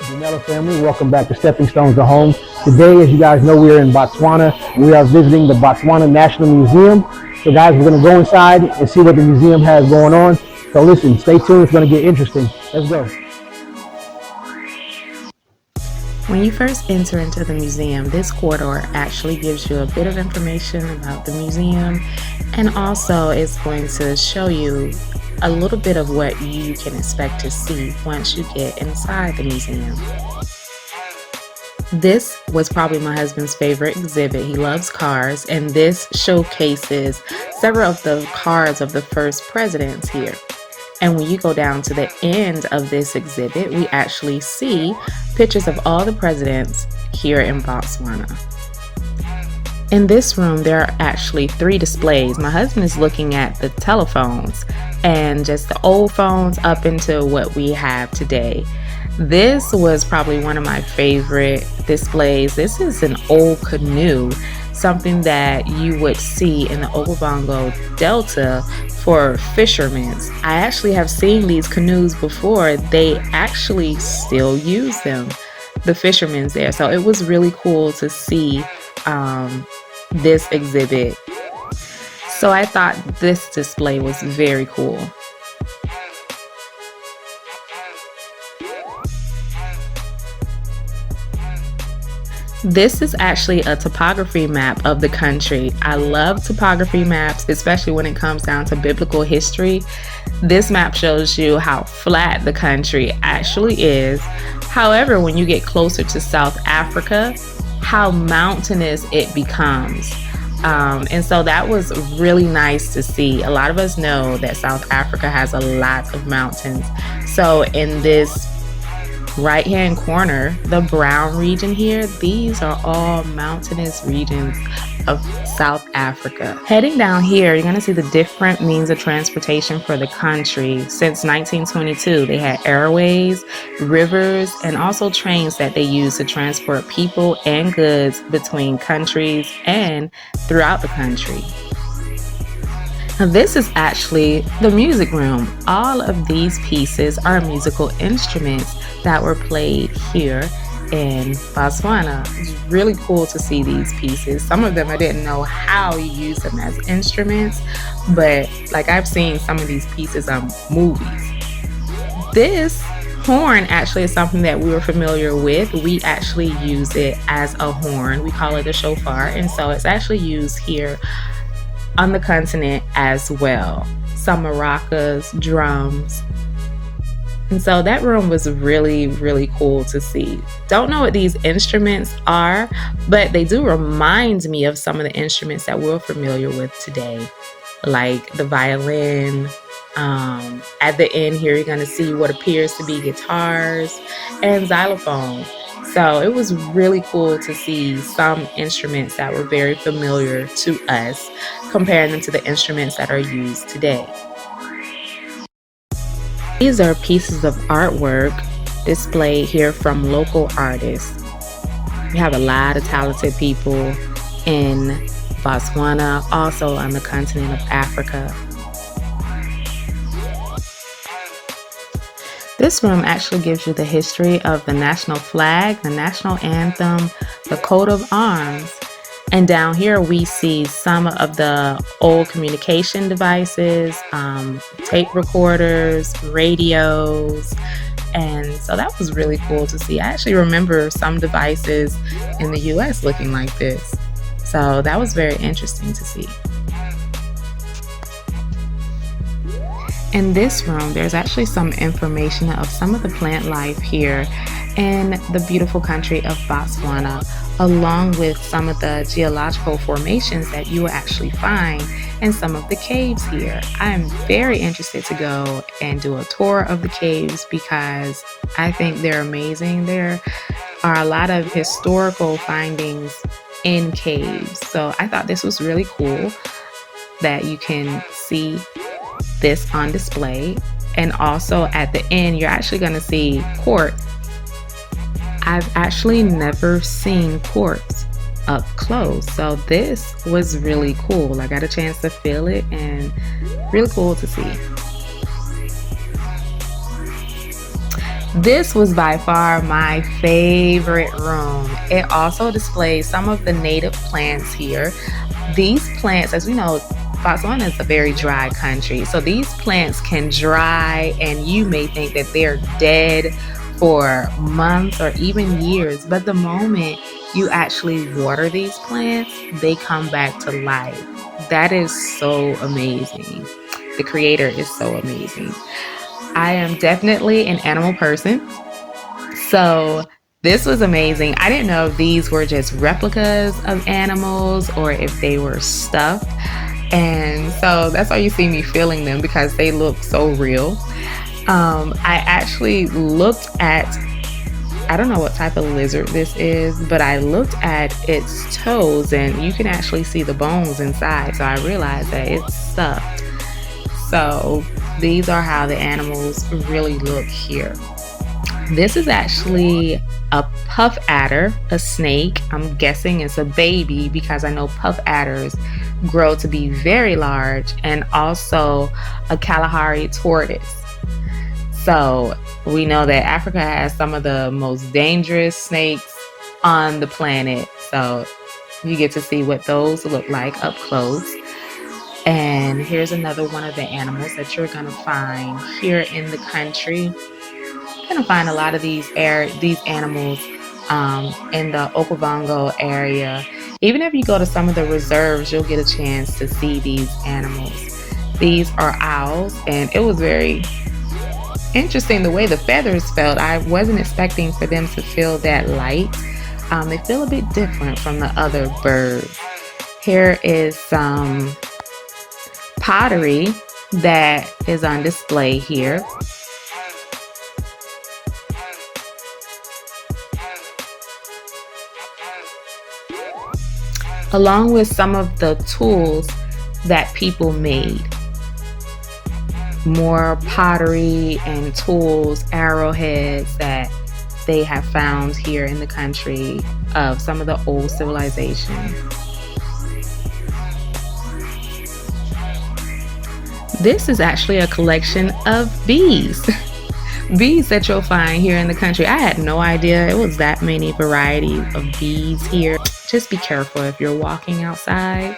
Janella family, welcome back to Stepping Stones to Home. Today, as you guys know, we are in Botswana. We are visiting the Botswana National Museum. So guys, we're going to go inside and see what the museum has going on. So listen, stay tuned, it's going to get interesting. Let's go. When you first enter into the museum, this corridor actually gives you a bit of information about the museum, and also it's going to show you a little bit of what you can expect to see once you get inside the museum. This was probably my husband's favorite exhibit. He loves cars, and this showcases several of the cars of the first presidents here. And when you go down to the end of this exhibit, we actually see pictures of all the presidents here in Botswana. In this room, there are actually 3 displays. My husband is looking at the telephones and just the old phones up into what we have today. This was probably one of my favorite displays. This is an old canoe, something that you would see in the Okavango Delta for fishermen. I actually have seen these canoes before. They actually still use them, the fishermen there. So it was really cool to see this exhibit. So I thought this display was very cool. This is actually a topography map of the country. I love topography maps, especially when it comes down to biblical history. This map shows you how flat the country actually is. However, when you get closer to South Africa, how mountainous it becomes. And so that was really nice to see. A lot of us know that South Africa has a lot of mountains. So in this right hand corner, the brown region here, these are all mountainous regions of South Africa. Heading down here, you're going to see the different means of transportation for the country. Since 1922, they had airways, rivers, and also trains that they use to transport people and goods between countries and throughout the country. Now, this is actually the music room. All of these pieces are musical instruments that were played here in Botswana. It's really cool to see these pieces. Some of them I didn't know how you use them as instruments, but like I've seen some of these pieces on movies. This horn actually is something that we were familiar with. We actually use it as a horn. We call it a shofar, and so it's actually used here on the continent as well. Some maracas, drums. And so that room was really, really cool to see. Don't know what these instruments are, but they do remind me of some of the instruments that we're familiar with today, like the violin. At the end here, you're going to see what appears to be guitars and xylophone. So it was really cool to see some instruments that were very familiar to us, comparing them to the instruments that are used today. These are pieces of artwork displayed here from local artists. We have a lot of talented people in Botswana, also on the continent of Africa. This room actually gives you the history of the national flag, the national anthem, the coat of arms. And down here we see some of the old communication devices, tape recorders, radios. And so that was really cool to see. I actually remember some devices in the US looking like this. So that was very interesting to see. In this room, there's actually some information of some of the plant life here in the beautiful country of Botswana, along with some of the geological formations that you will actually find in some of the caves here. I'm very interested to go and do a tour of the caves because I think they're amazing. There are a lot of historical findings in caves. So I thought this was really cool that you can see this on display. And also at the end, you're actually going to see quartz. I've actually never seen quartz up close, so this was really cool. I got a chance to feel it and really cool to see. This was by far my favorite room. It also displays some of the native plants here. These plants, as we know, Botswana is a very dry country. So these plants can dry and you may think that they're dead for months or even years. But the moment you actually water these plants, they come back to life. That is so amazing. The creator is so amazing. I am definitely an animal person. So this was amazing. I didn't know if these were just replicas of animals or if they were stuffed. And so that's why you see me feeling them, because they look so real. I actually looked at, I don't know what type of lizard this is, but I looked at its toes and you can actually see the bones inside. So I realized that it's stuffed. So these are how the animals really look here. This is actually a puff adder, a snake. I'm guessing it's a baby because I know puff adders grow to be very large, and also a Kalahari tortoise. So we know that Africa has some of the most dangerous snakes on the planet. So you get to see what those look like up close. And here's another one of the animals that you're gonna find here in the country. You're gonna find a lot of these animals in the Okavango area. Even if you go to some of the reserves, you'll get a chance to see these animals. These are owls, and it was very interesting the way the feathers felt. I wasn't expecting for them to feel that light. They feel a bit different from the other birds. Here is some pottery that is on display here. Along with some of the tools that people made. More pottery and tools, arrowheads that they have found here in the country of some of the old civilizations. This is actually a collection of bees. Bees that you'll find here in the country. I had no idea it was that many varieties of bees here. Just be careful if you're walking outside.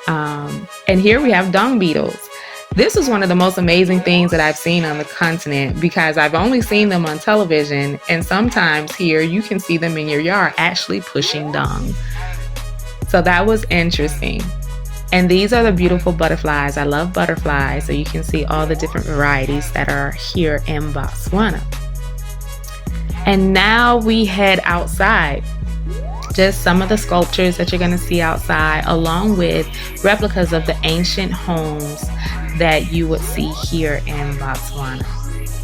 And here we have dung beetles. This is one of the most amazing things that I've seen on the continent, because I've only seen them on television, and sometimes here you can see them in your yard actually pushing dung. So that was interesting. And these are the beautiful butterflies. I love butterflies, so you can see all the different varieties that are here in Botswana. And now we head outside. Just some of the sculptures that you're going to see outside, along with replicas of the ancient homes that you would see here in Botswana.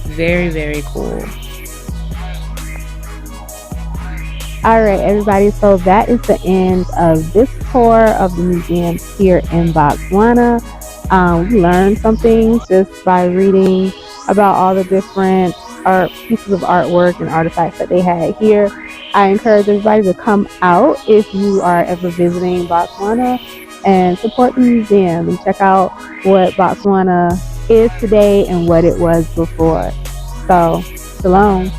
Very, very cool. All right, everybody. So that is the end of this tour of the museum here in Botswana. We learned some things just by reading about all the different pieces of artwork and artifacts that they had here. I encourage everybody to come out if you are ever visiting Botswana and support the museum and check out what Botswana is today and what it was before. So, shalom.